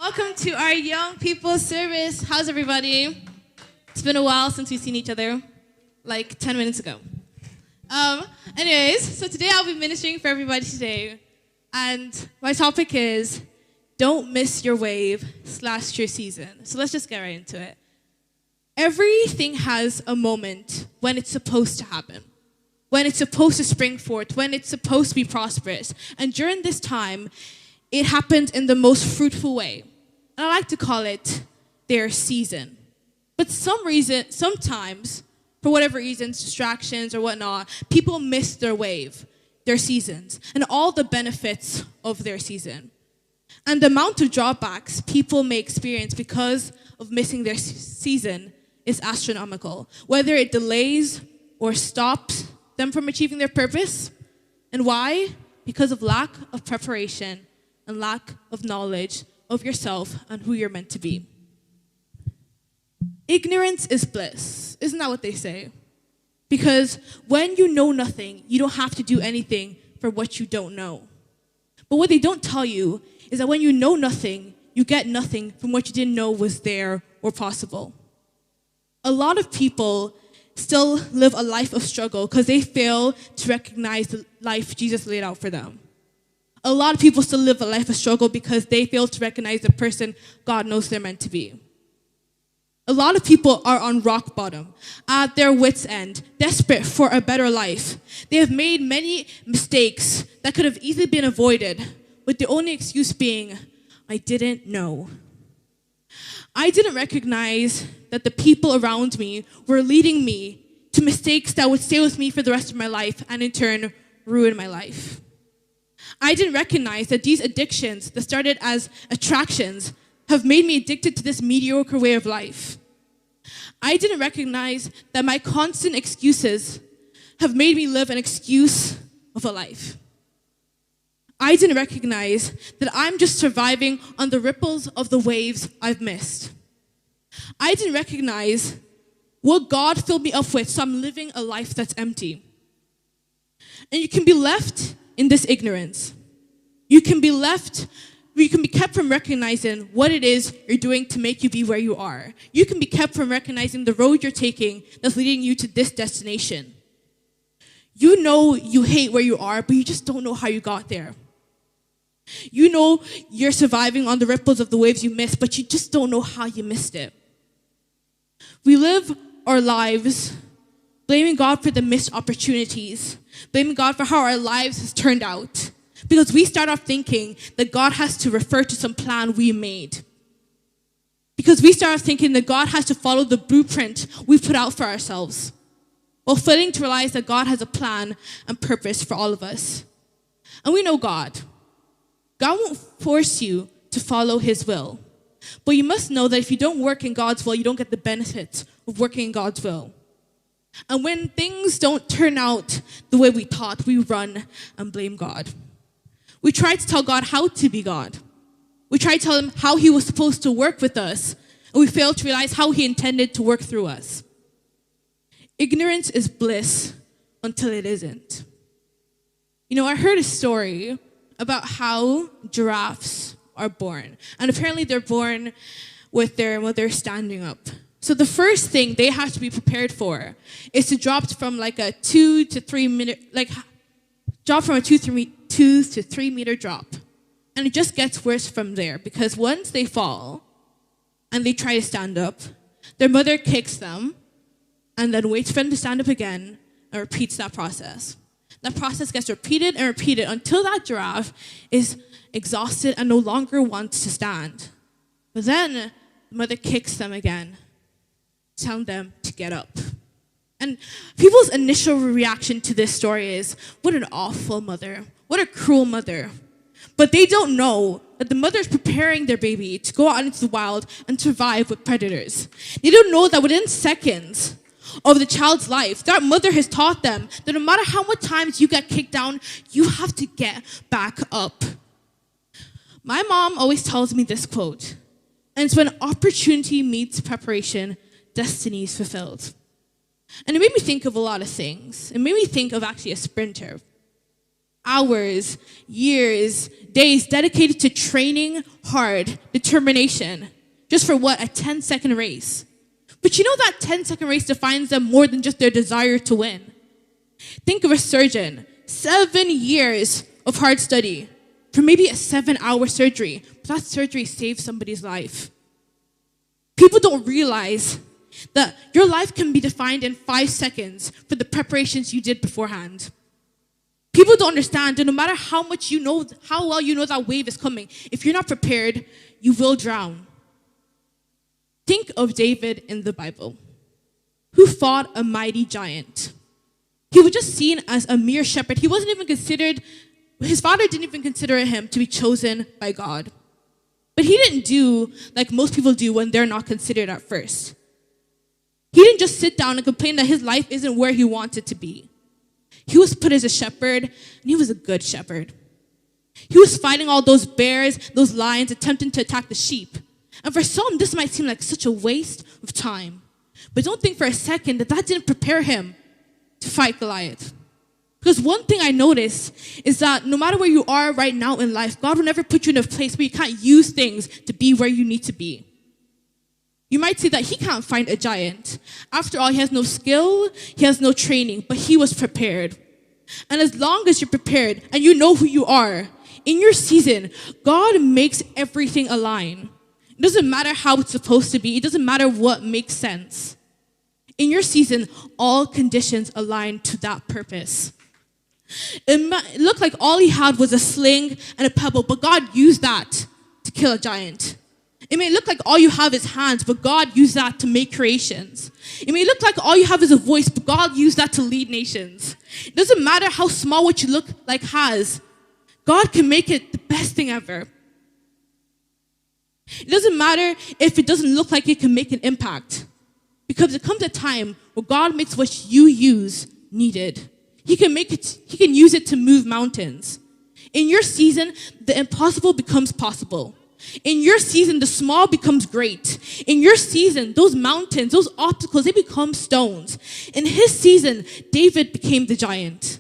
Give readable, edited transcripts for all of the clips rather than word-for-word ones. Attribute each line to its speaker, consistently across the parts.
Speaker 1: welcome to our young people service. How's everybody? It's been a while since we've seen each other, like 10 minutes ago. Anyways, so today I'll be ministering for everybody today. And my topic is, don't miss your wave / your season. So let's just get right into it. Everything has a moment when it's supposed to happen, when it's supposed to spring forth, when it's supposed to be prosperous. And during this time, it happened in the most fruitful way. And I like to call it their season. But sometimes, for whatever reasons, distractions or whatnot, people miss their wave, their seasons, and all the benefits of their season. And the amount of drawbacks people may experience because of missing their season is astronomical. Whether it delays or stops them from achieving their purpose. And why? Because of lack of preparation and lack of knowledge of yourself and who you're meant to be. Ignorance is bliss. Isn't that what they say? Because when you know nothing, you don't have to do anything for what you don't know. But what they don't tell you is that when you know nothing, you get nothing from what you didn't know was there or possible. A lot of people still live a life of struggle because they fail to recognize the life Jesus laid out for them. A lot of people still live a life of struggle because they fail to recognize the person God knows they're meant to be. A lot of people are on rock bottom, at their wits' end, desperate for a better life. They have made many mistakes that could have easily been avoided, with the only excuse being, I didn't know. I didn't recognize that the people around me were leading me to mistakes that would stay with me for the rest of my life and in turn ruin my life. I didn't recognize that these addictions that started as attractions have made me addicted to this mediocre way of life. I didn't recognize that my constant excuses have made me live an excuse of a life. I didn't recognize that I'm just surviving on the ripples of the waves I've missed. I didn't recognize what God filled me up with, so I'm living a life that's empty. And you can be left in this ignorance. You can be kept from recognizing what it is you're doing to make you be where you are. You can be kept from recognizing the road you're taking that's leading you to this destination. You know you hate where you are, but you just don't know how you got there. You know you're surviving on the ripples of the waves you missed, but you just don't know how you missed it. We live our lives blaming God for the missed opportunities, blaming God for how our lives has turned out. Because we start off thinking that God has to refer to some plan we made. Because we start off thinking that God has to follow the blueprint we put out for ourselves, while failing to realize that God has a plan and purpose for all of us. And we know God. God won't force you to follow his will. But you must know that if you don't work in God's will, you don't get the benefits of working in God's will. And when things don't turn out the way we thought, we run and blame God. We try to tell God how to be God. We try to tell him how he was supposed to work with us, and we fail to realize how he intended to work through us. Ignorance is bliss until it isn't. I heard a story about how giraffes are born. And apparently they're born with their mother standing up. So the first thing they have to be prepared for is to drop from a 2 to 3 meter drop. And it just gets worse from there, because once they fall and they try to stand up, their mother kicks them and then waits for them to stand up again and repeats that process. That process gets repeated and repeated until that giraffe is exhausted and no longer wants to stand. But then the mother kicks them again, telling them to get up. And people's initial reaction to this story is, what an awful mother. What a cruel mother. But they don't know that the mother is preparing their baby to go out into the wild and survive with predators. They don't know that within seconds of the child's life, that mother has taught them that no matter how many times you get kicked down, you have to get back up. My mom always tells me this quote, and it's when opportunity meets preparation, destiny is fulfilled. And it made me think of a lot of things. It made me think of actually a sprinter. Hours, years, days dedicated to training hard, determination, just for what? A 10-second race. But you know that 10-second race defines them more than just their desire to win. Think of a surgeon, 7 years of hard study for maybe a 7-hour surgery. But that surgery saved somebody's life. People don't realize that your life can be defined in 5 seconds for the preparations you did beforehand. People don't understand that no matter how much you know, how well you know that wave is coming, if you're not prepared, you will drown. Think of David in the Bible, who fought a mighty giant. He was just seen as a mere shepherd. He wasn't even considered, his father didn't even consider him to be chosen by God. But he didn't do like most people do when they're not considered at first. He didn't just sit down and complain that his life isn't where he wanted to be. He was put as a shepherd, and he was a good shepherd. He was fighting all those bears, those lions, attempting to attack the sheep. And for some, this might seem like such a waste of time. But don't think for a second that didn't prepare him to fight Goliath. Because one thing I notice is that no matter where you are right now in life, God will never put you in a place where you can't use things to be where you need to be. You might say that he can't find a giant. After all, he has no skill, he has no training, but he was prepared. And as long as you're prepared and you know who you are, in your season, God makes everything align. It doesn't matter how it's supposed to be. It doesn't matter what makes sense. In your season, all conditions align to that purpose. It looked like all he had was a sling and a pebble, but God used that to kill a giant. It may look like all you have is hands, but God used that to make creations. It may look like all you have is a voice, but God used that to lead nations. It doesn't matter how small what you look like has. God can make it the best thing ever. It doesn't matter if it doesn't look like it can make an impact. Because there comes a time where God makes what you use needed. He can use it to move mountains. In your season, the impossible becomes possible. In your season, the small becomes great. In your season, those mountains, those obstacles, they become stones. In his season, David became the giant.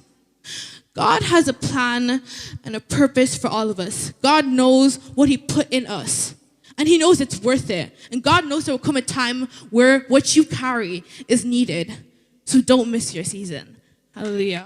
Speaker 1: God has a plan and a purpose for all of us. God knows what he put in us. And he knows it's worth it. And God knows there will come a time where what you carry is needed. So don't miss your season. Hallelujah.